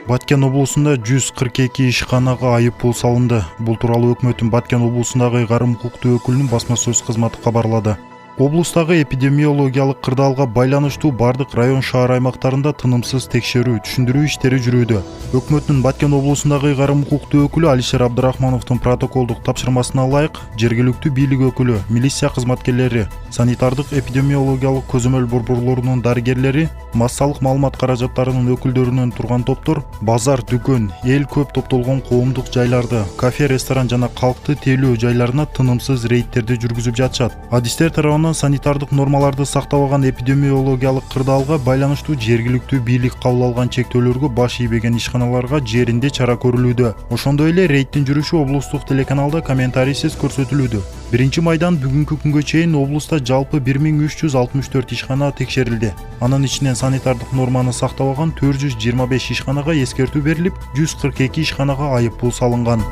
Баткен облусунда 142 ишканага айыппул салынды. Бул тууралуу өкмөттүн Баткен облусундагы ыйгарым укуктуу өкүлүнүн басма сөз кызматы кабарлады. Облустагы эпидемиологиялык кырдаалга байланыштуу бардык район шаар аймактарында тынымсыз текшерүү, түшүндүрүү иштери жүрүүдө. Өкмөттүн Баткен облусундагы ыйгарым укуктуу өкүлү Алишер Абдрахмановдун протоколдук тапшырмасына ылайык жергиликтүү бийлик өкүлү, милиция кызматкерлери, санитардык эпидемиологиялык көзөмөл борборлорунун дарыгерлери, массалык маалымат каражаттарынын өкүлдөрүнөн турган топтор базар, дүкөн, эл көп топтолгон коомдук жайларды, кафе, ресторан жана калкты тейлөө жайларына тынымсыз рейдтерди жүргүзүп жатышат. Адистер тарабынан санитардык нормаларды сактабаган эпидемиологиялык кырдаалга байланыштуу жергиликтүү бийлик кабыл алган чектөөлөргө баш ийбеген ишканаларга жеринде чара көрүлүүдө. Ошондой эле рейдтин жүрүшү облустук телеканалда комментарийсиз көрсөтүлүүдө. 1-майдан бүгүнкү күнгө чейин облуста жалпы 1364 ишкана текшерилди. Анын ичинен санитардык норманы сактабаган 425 ишканага эскертүү берилип, 142 ишканага айыппул салынган.